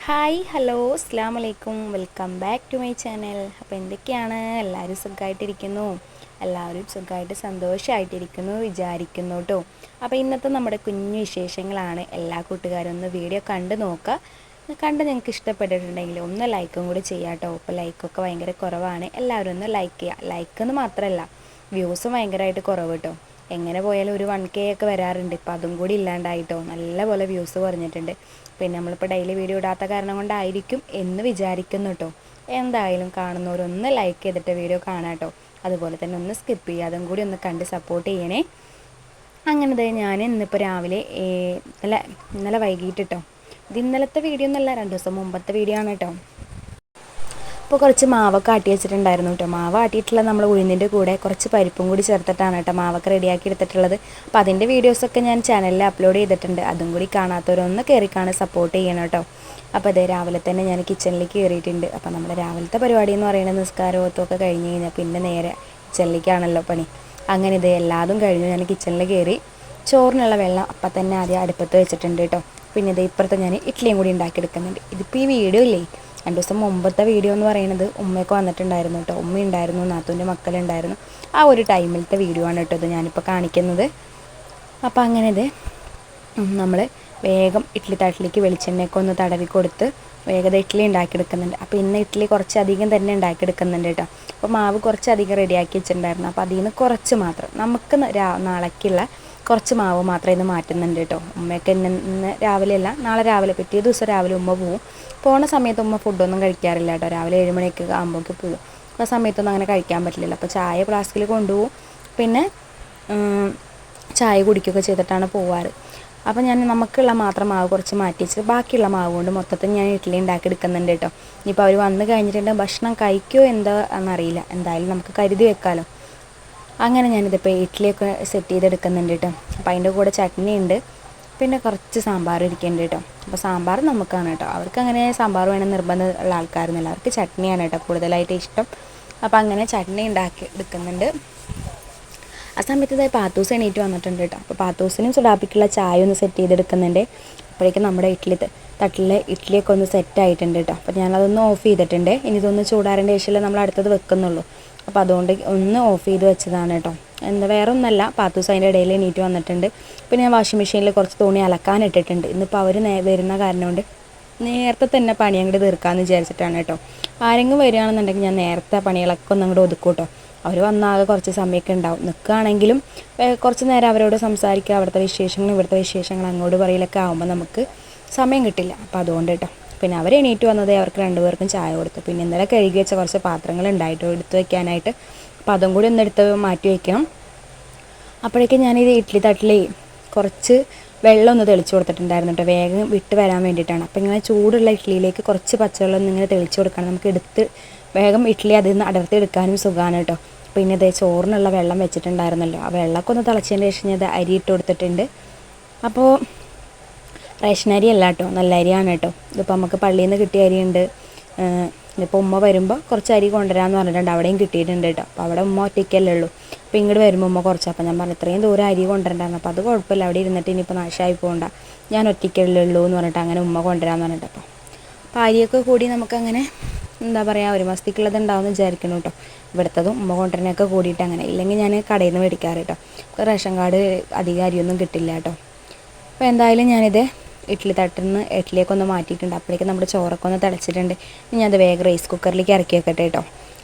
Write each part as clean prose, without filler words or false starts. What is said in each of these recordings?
Hi hello അസ്സാം വലൈക്കും welcome back to my channel. അപ്പോൾ എന്തൊക്കെയാണ്, എല്ലാവരും സുഖമായിട്ടിരിക്കുന്നു? എല്ലാവരും സുഖമായിട്ട് സന്തോഷമായിട്ടിരിക്കുന്നു വിചാരിക്കുന്നു കേട്ടോ. അപ്പോൾ ഇന്നത്തെ നമ്മുടെ കുഞ്ഞു വിശേഷങ്ങളാണ്. എല്ലാ കൂട്ടുകാരും ഒന്ന് വീഡിയോ കണ്ടു നോക്കുക. കണ്ട് നിങ്ങൾക്ക് ഇഷ്ടപ്പെട്ടിട്ടുണ്ടെങ്കിൽ ഒന്ന് ലൈക്കും കൂടി ചെയ്യാം കേട്ടോ. ഇപ്പോൾ ലൈക്കൊക്കെ ഭയങ്കര കുറവാണ്, എല്ലാവരും ഒന്ന് ലൈക്ക് ചെയ്യുക. ലൈക്കെന്ന് മാത്രമല്ല, വ്യൂസും ഭയങ്കരമായിട്ട് കുറവ് കേട്ടോ. എങ്ങനെ പോയാലും ഒരു 1K ഒക്കെ വരാറുണ്ട്, ഇപ്പം അതും കൂടി ഇല്ലാണ്ടായിട്ടോ. നല്ലപോലെ വ്യൂസ് കുറഞ്ഞിട്ടുണ്ട്. പിന്നെ നമ്മളിപ്പോൾ ഡെയിലി വീഡിയോ ഇടാത്ത കാരണം കൊണ്ടായിരിക്കും എന്ന് വിചാരിക്കുന്നു കേട്ടോ. എന്തായാലും കാണുന്നവരൊന്ന് ലൈക്ക് ചെയ്തിട്ട് വീഡിയോ കാണാം കേട്ടോ. അതുപോലെ തന്നെ ഒന്ന് സ്കിപ്പ് ചെയ്യുക, അതും കൂടി ഒന്ന് കണ്ട് സപ്പോർട്ട് ചെയ്യണേ. അങ്ങനെ ഞാൻ ഇന്നിപ്പോൾ രാവിലെ ഇന്നലെ വൈകിട്ട് കേട്ടോ. ഇത് ഇന്നലത്തെ വീഡിയോ ഒന്നല്ല, 2 ദിവസം മുമ്പത്തെ വീഡിയോ ആണ് കേട്ടോ. അപ്പോൾ കുറച്ച് മാവൊക്കെ ആട്ടി വെച്ചിട്ടുണ്ടായിരുന്നു കേട്ടോ. മാവ് ആട്ടിയിട്ടുള്ള നമ്മൾ ഉഴുന്നിൻ്റെ കൂടെ കുറച്ച് പരിപ്പും കൂടി ചേർത്തിട്ടാണ് കേട്ടോ മാവൊക്കെ റെഡിയാക്കി എടുത്തിട്ടുള്ളത്. അപ്പോൾ അതിൻ്റെ വീഡിയോസൊക്കെ ഞാൻ ചാനലിൽ അപ്ലോഡ് ചെയ്തിട്ടുണ്ട്. അതും കൂടി കാണാത്തവരൊന്ന് കയറി കാണാൻ സപ്പോർട്ട് ചെയ്യണം കേട്ടോ. അപ്പോൾ അതേ രാവിലെ തന്നെ ഞാൻ കിച്ചണിലേക്ക് കയറിയിട്ടുണ്ട്. അപ്പോൾ നമ്മുടെ രാവിലത്തെ പരിപാടി എന്ന് പറയുന്നത് നിസ്കാരമൊക്കെ കഴിഞ്ഞ് കഴിഞ്ഞാൽ പിന്നെ നേരെ കിച്ചണിലേക്കാണല്ലോ പണി. അങ്ങനെ ഇത് എല്ലാതും കഴിഞ്ഞു ഞാൻ കിച്ചണിൽ കയറി. ചോറിനുള്ള വെള്ളം അപ്പം തന്നെ ആദ്യം അടുപ്പത്ത് വെച്ചിട്ടുണ്ട് കേട്ടോ. പിന്നെ ഇത് ഇപ്പുറത്ത് ഞാൻ ഇഡ്ഡലിയും കൂടി ഉണ്ടാക്കിയെടുക്കുന്നുണ്ട്. ഇതിപ്പോൾ ഈ വീഡിയോ ഇല്ലേ, 2 ദിവസം മുമ്പത്തെ വീഡിയോ എന്ന് പറയുന്നത് ഉമ്മയൊക്കെ വന്നിട്ടുണ്ടായിരുന്നു കേട്ടോ. ഉമ്മ ഉണ്ടായിരുന്നു, നാത്തൂൻ്റെ മക്കളുണ്ടായിരുന്നു. ആ ഒരു ടൈമിലത്തെ വീഡിയോ ആണ് കേട്ടോ ഇത് ഞാനിപ്പോൾ കാണിക്കുന്നത്. അപ്പോൾ അങ്ങനെ ഇത് നമ്മൾ വേഗം ഇഡ്ഡലി തട്ടിലേക്ക് വെളിച്ചെണ്ണയൊക്കെ ഒന്ന് തടവി കൊടുത്ത് വേഗം ഇഡ്ഡലി ഉണ്ടാക്കിയെടുക്കുന്നുണ്ട്. അപ്പോൾ ഇന്ന് ഇഡ്ഡലി കുറച്ചധികം തന്നെ ഉണ്ടാക്കിയെടുക്കുന്നുണ്ട് കേട്ടോ. അപ്പോൾ മാവ് കുറച്ചധികം റെഡിയാക്കി വെച്ചിട്ടുണ്ടായിരുന്നു. അപ്പോൾ അതിൽ നിന്ന് കുറച്ച് മാത്രം നമുക്ക് നാളേക്കുള്ള കുറച്ച് മാവ് മാത്രമേ ഇന്ന് മാറ്റുന്നുണ്ട് കേട്ടോ. ഉമ്മയൊക്കെ ഇന്ന് രാവിലെ അല്ല, നാളെ രാവിലെ, പിറ്റേ ദിവസം രാവിലെ ഉമ്മ പോവും. പോണ സമയത്ത് ഉമ്മ ഫുഡൊന്നും കഴിക്കാറില്ല കേട്ടോ. രാവിലെ 7 മണിയൊക്കെ ആകുമ്പോഴേക്ക് പോകും. ആ സമയത്തൊന്നും അങ്ങനെ കഴിക്കാൻ പറ്റില്ലല്ലോ. അപ്പോൾ ചായ ഫ്ലാസ്കിൽ കൊണ്ടുപോകും, പിന്നെ ചായ കുടിക്കുകയൊക്കെ ചെയ്തിട്ടാണ് പോവാറ്. അപ്പോൾ ഞാൻ നമുക്കുള്ള മാത്രം മാവ് കുറച്ച് മാറ്റി വെച്ചിട്ട് ബാക്കിയുള്ള മാവ് കൊണ്ട് മൊത്തത്തിൽ ഞാൻ ഇഡ്ഡലി ഉണ്ടാക്കിയെടുക്കുന്നുണ്ട് കേട്ടോ. ഇനിയിപ്പോൾ അവർ വന്ന് കഴിഞ്ഞിട്ടുണ്ടെങ്കിൽ ഭക്ഷണം കഴിക്കുമോ എന്താ എന്നറിയില്ല, എന്തായാലും നമുക്ക് കരുതി വെക്കാമല്ലോ. അങ്ങനെ ഞാനിതിപ്പോൾ ഇഡ്ഡലിയൊക്കെ സെറ്റ് ചെയ്തെടുക്കുന്നുണ്ട് കേട്ടോ. അപ്പോൾ അതിൻ്റെ കൂടെ ചട്നി ഉണ്ട്, പിന്നെ കുറച്ച് സാമ്പാർ ഇരിക്കുന്നുണ്ട് കേട്ടോ. അപ്പോൾ സാമ്പാർ നമുക്കാണ് കേട്ടോ. അവർക്ക് അങ്ങനെ സാമ്പാർ വേണം നിർബന്ധം ഉള്ള ആൾക്കാരൊന്നുമില്ല, അവർക്ക് ചട്നിയാണ് കേട്ടോ കൂടുതലായിട്ട് ഇഷ്ടം. അപ്പോൾ അങ്ങനെ ചട്നി ഉണ്ടാക്കി എടുക്കുന്നുണ്ട്. ആ സമയത്ത് ഇതായി പാത്തൂസ് എണീറ്റ് വന്നിട്ടുണ്ട് കേട്ടോ. അപ്പോൾ പാത്തൂസിനും സുഡാപ്പിക്കുള്ള ചായ ഒന്ന് സെറ്റ് ചെയ്തെടുക്കുന്നുണ്ട്. അപ്പോഴേക്കും നമ്മുടെ തട്ടിലെ ഇഡ്ഡലിയൊക്കെ ഒന്ന് സെറ്റ് ആയിട്ടുണ്ട് കേട്ടോ. അപ്പോൾ ഞാനതൊന്ന് ഓഫ് ചെയ്തിട്ടുണ്ട്. ഇനി ഇതൊന്ന് ചൂടാറേണ്ട ശേഷമല്ലേ നമ്മൾ അടുത്തത് വെക്കുന്നുള്ളൂ. അപ്പോൾ അതുകൊണ്ട് ഒന്ന് ഓഫ് ചെയ്ത് വെച്ചതാണ് കേട്ടോ. വേറെ ഒന്നല്ല, പാത്തൂസ് അതിൻ്റെ ഇടയിൽ എണീറ്റ് വന്നിട്ടുണ്ട്. പിന്നെ ഞാൻ വാഷിംഗ് മെഷീനിൽ കുറച്ച് തുണി അലക്കാനിട്ടിട്ടുണ്ട്. ഇന്നിപ്പോൾ അവർ വരുന്ന കാരണം കൊണ്ട് നേരത്തെ തന്നെ പണി അങ്ങോട്ട് തീർക്കാമെന്ന് വിചാരിച്ചിട്ടാണ് കേട്ടോ. ആരെങ്കിലും വരികയാണെന്നുണ്ടെങ്കിൽ ഞാൻ നേരത്തെ പണികളൊക്കെ ഒന്ന് അങ്ങോട്ട് ഒതുക്കും കേട്ടോ. അവർ വന്നാകെ കുറച്ച് സമയമൊക്കെ ഉണ്ടാവും. നിൽക്കുകയാണെങ്കിലും കുറച്ച് നേരം അവരോട് സംസാരിക്കുക, അവിടുത്തെ വിശേഷങ്ങൾ ഇവിടുത്തെ വിശേഷങ്ങൾ അങ്ങോട്ട് പറയലൊക്കെ ആകുമ്പോൾ നമുക്ക് സമയം കിട്ടില്ല. അപ്പോൾ അതുകൊണ്ട് കേട്ടോ. പിന്നെ അവർ എണീറ്റ് വന്നതേ അവർക്ക് 2 പേർക്കും ചായ കൊടുത്തു. പിന്നെ ഇന്നലെ കഴുകി വെച്ച കുറച്ച് പാത്രങ്ങൾ ഉണ്ടായിട്ടോ എടുത്ത് വയ്ക്കാനായിട്ട്. അപ്പോൾ അതും കൂടി ഒന്ന് എടുത്ത് മാറ്റി വയ്ക്കണം. അപ്പോഴേക്കും ഞാനിത് ഇഡ്ഡലി തട്ടിൽ കുറച്ച് വെള്ളം ഒന്ന് തെളിച്ച് കൊടുത്തിട്ടുണ്ടായിരുന്നു കേട്ടോ, വേഗം വിട്ട് വരാൻ വേണ്ടിയിട്ടാണ്. അപ്പോൾ ഇങ്ങനെ ചൂടുള്ള ഇഡ്ഡലിയിലേക്ക് കുറച്ച് പച്ചവെള്ളം ഒന്ന് ഇങ്ങനെ തെളിച്ച് കൊടുക്കണം. നമുക്ക് എടുത്ത് വേഗം ഇഡ്ഡലി അതിൽ നിന്ന് അടർത്തി എടുക്കാനും സുഖമാണ് കേട്ടോ. പിന്നെ ഇതേ ചോറിനുള്ള വെള്ളം വെച്ചിട്ടുണ്ടായിരുന്നല്ലോ, ആ വെള്ളമൊക്കെ ഒന്ന് തിളച്ചതിന് ശേഷം ഞാൻ അരി ഇട്ട് കൊടുത്തിട്ടുണ്ട്. അപ്പോൾ റേഷൻ അരി അല്ല കേട്ടോ, നല്ല അരിയാണ് കേട്ടോ. ഇതിപ്പോൾ നമുക്ക് പള്ളിയിൽ നിന്ന് കിട്ടിയ അരിയുണ്ട്. ഇപ്പോൾ ഉമ്മ വരുമ്പോൾ കുറച്ച് അരി കൊണ്ടുവരാമെന്ന് പറഞ്ഞിട്ടുണ്ട്, അവിടെയും കിട്ടിയിട്ടുണ്ട് കേട്ടോ. അപ്പോൾ അവിടെ ഉമ്മ ഒറ്റയ്ക്കല്ലേ ഉള്ളൂ. അപ്പോൾ ഇങ്ങോട്ട് വരുമ്പോൾ ഉമ്മ കുറച്ച്, അപ്പോൾ ഞാൻ പറഞ്ഞു ഇത്രയും ദൂരം അരി കൊണ്ടുവരണ്ടായിരുന്നു. അപ്പോൾ അത് കുഴപ്പമില്ല, അവിടെ ഇരുന്നിട്ട് ഇനിയിപ്പോൾ നാശമായി പോകണ്ട, ഞാൻ ഒറ്റയ്ക്കല്ലേ ഉള്ളൂ എന്ന് പറഞ്ഞിട്ട് അങ്ങനെ ഉമ്മ കൊണ്ടുവരാമെന്ന് പറഞ്ഞിട്ട്. അപ്പോൾ അരിയൊക്കെ കൂടി നമുക്കങ്ങനെ എന്താ പറയുക, 1 മാസത്തേക്കുള്ളത് ഉണ്ടാവുമെന്ന് വിചാരിക്കണം കേട്ടോ. ഇവിടുത്തതും ഉമ്മ കൊണ്ടുവരാനൊക്കെ കൂടിയിട്ട് അങ്ങനെ, ഇല്ലെങ്കിൽ ഞാൻ കടയിൽ നിന്ന് മേടിക്കാറ് കേട്ടോ. റേഷൻ കാർഡ് അധികം അരിയൊന്നും കിട്ടില്ല കേട്ടോ. അപ്പോൾ എന്തായാലും ഞാനിത് ഇഡ്ഡലി തട്ടിൽ നിന്ന് ഇഡ്ഡലിയൊക്കെ ഒന്ന് മാറ്റിയിട്ടുണ്ട്. അപ്പോഴേക്കും നമ്മുടെ ചോറൊക്കെ ഒന്ന് തിളച്ചിട്ടുണ്ട്. ഇനി അത് വേഗം റൈസ് കുക്കറിലേക്ക് ഇറക്കി വെക്കട്ടെ കേട്ടോ.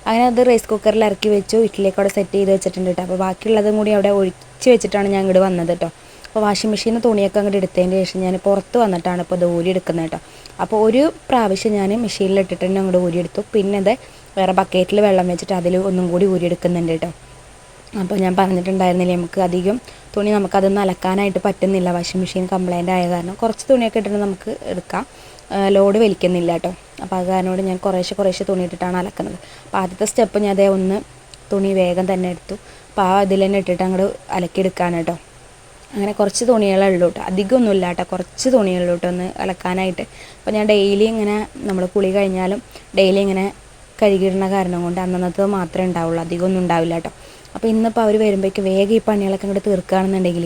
അങ്ങനെ അത് റൈസ് കുക്കറിൽ ഇറക്കി വെച്ചു, ഇഡ്ഡലിയൊക്കെ അവിടെ സെറ്റ് ചെയ്ത് വെച്ചിട്ടുണ്ട് കേട്ടോ. അപ്പോൾ ബാക്കിയുള്ളതും കൂടി അവിടെ ഒഴിച്ച് വെച്ചിട്ടാണ് ഞാൻ ഇങ്ങോട്ട് വന്നത് കേട്ടോ. അപ്പോൾ വാഷിംഗ് മെഷീനിൽ തുണിയൊക്കെ അങ്ങോട്ട് എടുത്തതിന് ശേഷം ഞാൻ പുറത്ത് വന്നിട്ടാണ് ഇപ്പോൾ ഇത് ഊരി എടുക്കുന്നത് കേട്ടോ. അപ്പോൾ ഒരു പ്രാവശ്യം ഞാൻ മെഷീനിലിട്ടിട്ട് തന്നെ അങ്ങോട്ട് ഊരിയെടുത്തു. പിന്നെ അത് വേറെ ബക്കറ്റിൽ വെള്ളം വെച്ചിട്ട് അതിൽ ഒന്നും കൂടി ഊരിയെടുക്കുന്നുണ്ട് കേട്ടോ. അപ്പോൾ ഞാൻ പറഞ്ഞിട്ടുണ്ടായിരുന്നില്ലേ, നമുക്ക് അധികം തുണി നമുക്കതൊന്നും അലക്കാനായിട്ട് പറ്റുന്നില്ല, വാഷിംഗ് മെഷീൻ കംപ്ലൈൻ്റ് ആയ കാരണം. കുറച്ച് തുണിയൊക്കെ ഇട്ടിട്ട് നമുക്ക് എടുക്കാം, ലോഡ് വലിക്കുന്നില്ല കേട്ടോ. അപ്പോൾ അത് കാരണോട് ഞാൻ കുറേശ്ശെ തുണി ഇട്ടിട്ടാണ് അലക്കുന്നത്. അപ്പോൾ ആദ്യത്തെ സ്റ്റെപ്പ് ഞാൻ അതേ ഒന്ന് തുണി വേഗം തന്നെ എടുത്തു. അപ്പോൾ ആ ഇതിൽ തന്നെ ഇട്ടിട്ട് അങ്ങോട്ട് അലക്കിയെടുക്കാണ് കേട്ടോ. അങ്ങനെ കുറച്ച് തുണികളേ ഉള്ളൂ കേട്ടോ, അധികമൊന്നുമില്ല കേട്ടോ, കുറച്ച് തുണികളുള്ളൂ കേട്ടോ ഒന്ന് അലക്കാനായിട്ട്. അപ്പോൾ ഞാൻ ഡെയിലി ഇങ്ങനെ നമ്മൾ കുളി കഴിഞ്ഞാലും ഡെയിലി ഇങ്ങനെ കഴുകിയിടുന്ന കാരണം കൊണ്ട് അന്നത്തെ മാത്രമേ ഉണ്ടാവുള്ളൂ, അധികമൊന്നും ഉണ്ടാവില്ല കേട്ടോ. അപ്പോൾ ഇന്നിപ്പോൾ അവർ വരുമ്പോഴേക്ക് വേഗം ഈ പണികളൊക്കെ അങ്ങോട്ട് തീർക്കുകയാണെന്നുണ്ടെങ്കിൽ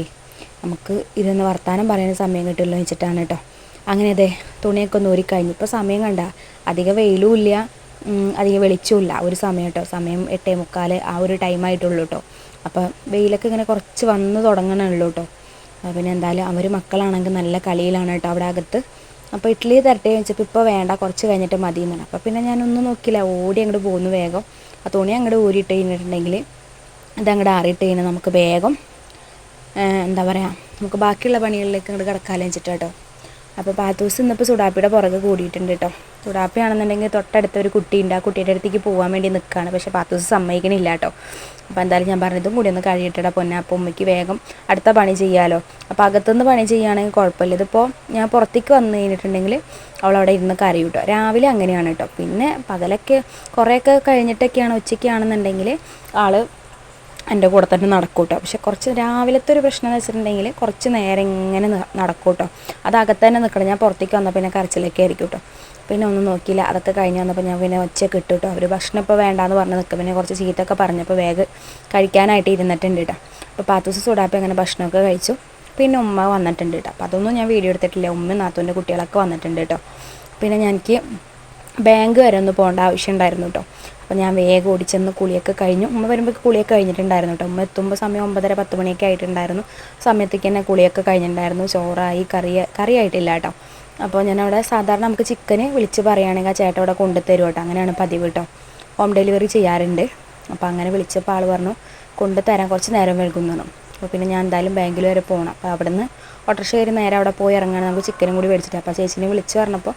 നമുക്ക് ഇരുന്ന് വർത്താനം പറയാൻ സമയം കിട്ടുമല്ലോ വെച്ചിട്ടാണ് കേട്ടോ. അങ്ങനെ അതെ തുണിയൊക്കെ ഒന്ന് ഊരിക്കഴിഞ്ഞു. ഇപ്പോൾ സമയം കണ്ട അധികം വെയിലും ഇല്ല, അധികം വെളിച്ചവും ഇല്ല. ഒരു സമയം കേട്ടോ, സമയം 8:45 ആ ഒരു ടൈമായിട്ടുള്ളൂ കേട്ടോ. അപ്പോൾ വെയിലൊക്കെ ഇങ്ങനെ കുറച്ച് വന്ന് തുടങ്ങണുള്ളൂ കേട്ടോ. പിന്നെ എന്തായാലും അവർ മക്കളാണെങ്കിൽ നല്ല കളിയിലാണ് കേട്ടോ അവിടെ അകത്ത്. അപ്പോൾ ഇഡ്ഡലി തരട്ടെ വെച്ചപ്പോൾ ഇപ്പോൾ വേണ്ട, കുറച്ച് കഴിഞ്ഞിട്ട് മതി എന്നാണ്. അപ്പോൾ പിന്നെ ഞാനൊന്നും നോക്കിയില്ല, ഓടി അങ്ങോട്ട് പോകുന്നു വേഗം. ആ തുണി അങ്ങോട്ട് ഊരിയിട്ട് കഴിഞ്ഞിട്ടുണ്ടെങ്കിൽ അതങ്ങോട്ട് ആറിയിട്ട് കഴിഞ്ഞാൽ നമുക്ക് വേഗം എന്താ പറയുക, നമുക്ക് ബാക്കിയുള്ള പണികളിലേക്ക് അങ്ങോട്ട് കിടക്കാമെന്ന് വെച്ചിട്ട് കേട്ടോ. അപ്പോൾ പാത്തൂസ് ഇന്നിപ്പോൾ സുഡാപ്പിയുടെ പുറകെ കൂടിയിട്ടുണ്ട് കേട്ടോ. സുഡാപ്പിയാണെന്നുണ്ടെങ്കിൽ തൊട്ടടുത്ത ഒരു കുട്ടിയുണ്ട്, ആ കുട്ടിയുടെ അടുത്തേക്ക് പോകാൻ വേണ്ടി നിൽക്കുകയാണ്. പക്ഷേ പാത്തൂസ് സമ്മതിക്കണില്ല കേട്ടോ. അപ്പോൾ എന്തായാലും ഞാൻ പറഞ്ഞതും കൂടി ഒന്ന് കഴിയിട്ടടാ പൊന്നെ, അപ്പോൾ ഉമ്മയ്ക്ക് വേഗം അടുത്ത പണി ചെയ്യാമല്ലോ. അപ്പോൾ അകത്തുനിന്ന് പണി ചെയ്യുകയാണെങ്കിൽ കുഴപ്പമില്ല. ഇതിപ്പോൾ ഞാൻ പുറത്തേക്ക് വന്നു കഴിഞ്ഞിട്ടുണ്ടെങ്കിൽ അവളവിടെ ഇരുന്ന് കരയും കേട്ടോ. രാവിലെ അങ്ങനെയാണ് കേട്ടോ. പിന്നെ പകലൊക്കെ കുറേയൊക്കെ കഴിഞ്ഞിട്ടൊക്കെയാണ്, ഉച്ചയ്ക്കാണെന്നുണ്ടെങ്കിൽ ആൾ എൻ്റെ കൂടെ തന്നെ നടക്കും കേട്ടോ. പക്ഷെ കുറച്ച് രാവിലത്തെ ഒരു പ്രശ്നം എന്ന് വെച്ചിട്ടുണ്ടെങ്കിൽ കുറച്ച് നേരം ഇങ്ങനെ നടക്കും കേട്ടോ. അത് അകത്ത് തന്നെ നിൽക്കണം. ഞാൻ പുറത്തേക്ക് വന്നപ്പോൾ പിന്നെ കരച്ചിലൊക്കെ ആയിരിക്കും കേട്ടോ. പിന്നെ ഒന്നും നോക്കിയില്ല. അതൊക്കെ കഴിഞ്ഞ് വന്നപ്പോൾ ഞാൻ പിന്നെ ഒച്ചയൊക്കെ ഇട്ടു കേട്ടോ. അവർ ഭക്ഷണം ഇപ്പോൾ വേണ്ടാന്ന് പറഞ്ഞ് നിൽക്കും. പിന്നെ കുറച്ച് ചീത്തൊക്കെ പറഞ്ഞപ്പോൾ വേഗം കഴിക്കാനായിട്ട് ഇരുന്നിട്ടുണ്ട് കേട്ടോ. അപ്പോൾ പാത്തൂസ് സുഡാപ്പി അങ്ങനെ ഭക്ഷണമൊക്കെ കഴിച്ചു. പിന്നെ ഉമ്മ വന്നിട്ടുണ്ട് കേട്ടോ. അപ്പോൾ അതൊന്നും ഞാൻ വീഡിയോ എടുത്തിട്ടില്ല. ഉമ്മയും നാത്തൂൻ്റെ കുട്ടികളൊക്കെ വന്നിട്ടുണ്ട് കേട്ടോ. പിന്നെ എനിക്ക് ബാങ്ക് വരെ ഒന്ന് പോകേണ്ട ആവശ്യം ഉണ്ടായിരുന്നു കേട്ടോ. അപ്പോൾ ഞാൻ വേഗം ഓടിച്ചെന്ന് കുളിയൊക്കെ കഴിഞ്ഞു. ഉമ്മ വരുമ്പോൾ കുളിയൊക്കെ കഴിഞ്ഞിട്ടുണ്ടായിരുന്നു കേട്ടോ. ഉമ്മ എത്തുമ്പോൾ സമയം 9:30-10 മണിയൊക്കെ ആയിട്ടുണ്ടായിരുന്നു. സമയത്തേക്ക് തന്നെ കുളിയൊക്കെ കഴിഞ്ഞിട്ടുണ്ടായിരുന്നു. ചോറായി, കറി ആയിട്ടില്ല കേട്ടോ. അപ്പോൾ ഞാനവിടെ സാധാരണ നമുക്ക് ചിക്കന് വിളിച്ച് പറയുകയാണെങ്കിൽ ആ ചേട്ടൻ അവിടെ കൊണ്ടുതരും കേട്ടോ. അങ്ങനെയാണ് പതിവ് കേട്ടോ. ഹോം ഡെലിവറി ചെയ്യാറുണ്ട്. അപ്പോൾ അങ്ങനെ വിളിച്ചപ്പോൾ ആൾ പറഞ്ഞു കൊണ്ടുതരാൻ കുറച്ച് നേരം വൈകുന്നു. അപ്പോൾ പിന്നെ ഞാൻ എന്തായാലും ബാങ്കിൽ വരെ പോകണം. അപ്പോൾ അവിടെ നിന്ന് ഓട്ടോറിക്ഷ കയറി നേരെ അവിടെ പോയി ഇറങ്ങുകയാണ്. നമുക്ക് ചിക്കനും കൂടി മേടിച്ചിട്ട്. അപ്പോൾ ചേച്ചിനെ വിളിച്ച് പറഞ്ഞപ്പോൾ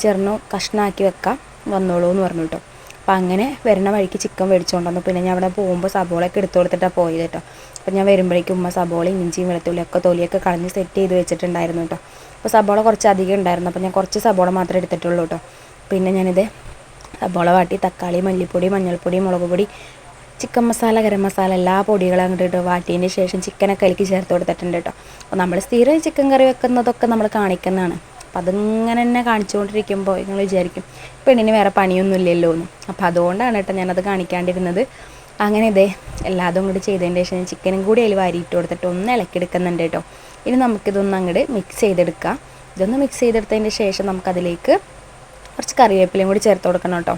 ചേർന്നു കഷ്ണമാക്കി വെക്കാം, വന്നോളൂ എന്ന് പറഞ്ഞു കേട്ടോ. അപ്പോൾ അങ്ങനെ വരുന്ന വഴിക്ക് ചിക്കൻ മേടിച്ചുകൊണ്ട് വന്നു. പിന്നെ ഞാൻ അവിടെ പോകുമ്പോൾ സബോളയൊക്കെ എടുത്തു കൊടുത്തിട്ടാണ് പോയത് കേട്ടോ. അപ്പോൾ ഞാൻ വരുമ്പോഴേക്കും ഉമ്മ സബോളയും ഇഞ്ചിയും വെളുത്തുള്ളിയൊക്കെ തൊലിയൊക്കെ കളഞ്ഞ് സെറ്റ് ചെയ്ത് വെച്ചിട്ടുണ്ടായിരുന്നു കേട്ടോ. അപ്പോൾ സബോള കുറച്ച് അധികം ഉണ്ടായിരുന്നു. അപ്പോൾ ഞാൻ കുറച്ച് സബോള മാത്രമേ എടുത്തിട്ടുള്ളൂ കേട്ടോ. പിന്നെ ഞാനിത് സബോള വാട്ടി തക്കാളി, മല്ലിപ്പൊടി, മഞ്ഞൾപ്പൊടി, മുളക് പൊടി, ചിക്കൻ മസാല, ഗരം മസാല എല്ലാ പൊടികളും അങ്ങോട്ട് ഇട്ട് വാട്ടിയതിന് ശേഷം ചിക്കനൊക്കെ അതിലേക്ക് ചേർത്ത് കൊടുത്തിട്ടുണ്ട് കേട്ടോ. അപ്പോൾ നമ്മൾ സ്ഥിരം ചിക്കൻ കറി വെക്കുന്നതൊക്കെ നമ്മൾ കാണിക്കുന്നതാണ്. അപ്പോൾ അതിങ്ങനെ തന്നെ കാണിച്ചുകൊണ്ടിരിക്കുമ്പോൾ നിങ്ങൾ വിചാരിക്കും പെണ്ണിന് വേറെ പണിയൊന്നുമില്ലല്ലോ എന്ന്. അപ്പോൾ അതുകൊണ്ടാണ് കേട്ടോ ഞാനത് കാണിക്കാണ്ടിരുന്നത്. അങ്ങനെ ഇതേ എല്ലാതും കൂടി ചെയ്തതിന് ശേഷം ചിക്കനും കൂടി അതിൽ വാരിയിട്ട് കൊടുത്തിട്ട് ഒന്ന് ഇളക്കിയെടുക്കുന്നുണ്ട് കേട്ടോ. ഇനി നമുക്കിതൊന്ന് അങ്ങോട്ട് മിക്സ് ചെയ്തെടുക്കാം. ഇതൊന്ന് മിക്സ് ചെയ്തെടുത്തതിന് ശേഷം നമുക്കതിലേക്ക് കുറച്ച് കറിവേപ്പിലയും കൂടി ചേർത്ത് കൊടുക്കണം കേട്ടോ.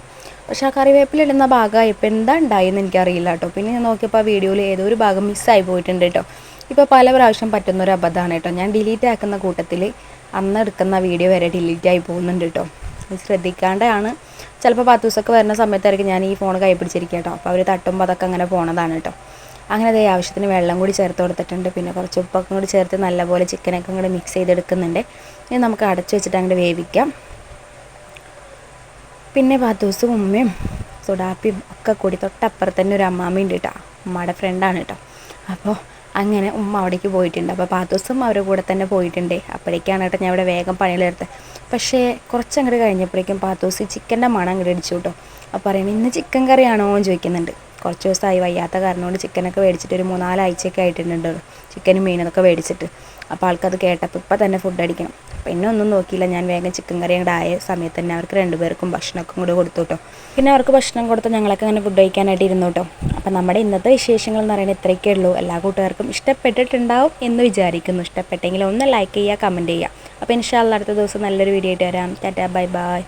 പക്ഷേ ആ കറിവേപ്പില ഇടുന്ന ഭാഗമായപ്പോൾ എന്താ ഉണ്ടായെന്ന് എനിക്കറിയില്ല കേട്ടോ. പിന്നെ ഞാൻ നോക്കിയപ്പോൾ ആ വീഡിയോയിൽ ഏതോ ഒരു ഭാഗം മിസ്സായി പോയിട്ടുണ്ട് കേട്ടോ. ഇപ്പോൾ പല പ്രാവശ്യം പറ്റുന്നൊരു അബദ്ധമാണ് കേട്ടോ. ഞാൻ ഡിലീറ്റ് ആക്കുന്ന കൂട്ടത്തിൽ അന്ന് എടുക്കുന്ന വീഡിയോ വരെ ഡിലീറ്റായി പോകുന്നുണ്ട് കേട്ടോ. ശ്രദ്ധിക്കാണ്ടാണ്. ചിലപ്പോൾ 10 ദിവസമൊക്കെ വരുന്ന സമയത്തായിരിക്കും ഞാൻ ഈ ഫോൺ കൈ പിടിച്ചിരിക്കുക കേട്ടോ. അപ്പോൾ അവർ തട്ടുമ്പോൾ അതൊക്കെ അങ്ങനെ പോണതാണ് കേട്ടോ. അങ്ങനെ അതേ ആവശ്യത്തിന് വെള്ളം കൂടി ചേർത്ത് കൊടുത്തിട്ടുണ്ട്. പിന്നെ കുറച്ച് ഉപ്പൊക്കെ കൂടി ചേർത്ത് നല്ലപോലെ ചിക്കനൊക്കെ കൂടി മിക്സ് ചെയ്തെടുക്കുന്നുണ്ട്. ഇനി നമുക്ക് അടച്ചു വെച്ചിട്ട് അങ്ങോട്ട് വേവിക്കാം. പിന്നെ 10 ദിവസം ഉമ്മയും സുഡാപ്പിയും ഒക്കെ കൂടി തൊട്ടപ്പുറത്ത് തന്നെ ഒരു അമ്മാമ്മയുണ്ട് കേട്ടോ. ഉമ്മയുടെ ഫ്രണ്ടാണ് കേട്ടോ. അപ്പോൾ അങ്ങനെ ഉമ്മ അവിടേക്ക് പോയിട്ടുണ്ട്. അപ്പോൾ 10 ദിവസം അവരുടെ കൂടെ തന്നെ പോയിട്ടുണ്ട്. അപ്പോഴേക്കാണ് കേട്ടോ ഞാൻ ഇവിടെ വേഗം പണികളെടുത്തത്. പക്ഷേ കുറച്ചങ്ങോട്ട് കഴിഞ്ഞപ്പോഴേക്കും 10 ദിവസം ചിക്കൻ്റെ മണം അങ്ങോട്ട് അടിച്ചു കേട്ടോ. അപ്പോൾ പറയുന്നത് ഇന്ന് ചിക്കൻ കറിയാണോ എന്ന് ചോദിക്കുന്നുണ്ട്. കുറച്ച് ദിവസമായി വയ്യാത്ത കാരണം കൊണ്ട് ചിക്കനൊക്കെ മേടിച്ചിട്ട് ഒരു 3-4 ആഴ്ചയൊക്കെ ആയിട്ടുണ്ടല്ലോ ചിക്കനും മീനൊക്കെ മേടിച്ചിട്ട്. അപ്പോൾ ആൾക്കത് കേട്ടപ്പോൾ ഇപ്പം തന്നെ ഫുഡ് അടിക്കണം. പിന്നെ ഒന്നും നോക്കിയില്ല, ഞാൻ വേഗം ചിക്കൻ കറി അങ്ങോട്ട് ആയ സമയത്ത് തന്നെ അവർക്ക് 2 പേർക്കും ഭക്ഷണമൊക്കെ കൂടെ കൊടുത്തു കേട്ടോ. പിന്നെ അവർക്ക് ഭക്ഷണം കൊടുത്ത് ഞങ്ങളൊക്കെ അങ്ങനെ ഫുഡ് കഴിക്കാനായിട്ട് ഇരുന്നു കേട്ടോ. അപ്പോൾ നമ്മുടെ ഇന്നത്തെ വിശേഷങ്ങൾ എന്ന് പറയുന്നത് ഇത്രയൊക്കെ ഉള്ളൂ. എല്ലാ കൂട്ടുകാർക്കും ഇഷ്ടപ്പെട്ടിട്ടുണ്ടാവും എന്ന് വിചാരിക്കുന്നു. ഇഷ്ടപ്പെട്ടെങ്കിൽ ഒന്ന് ലൈക്ക് ചെയ്യുക, കമൻറ്റ് ചെയ്യുക. അപ്പോൾ ഇൻഷാ അല്ലാഹ് അടുത്ത ദിവസം നല്ലൊരു വീഡിയോ ആയിട്ട് വരാം. Tata, bye bye.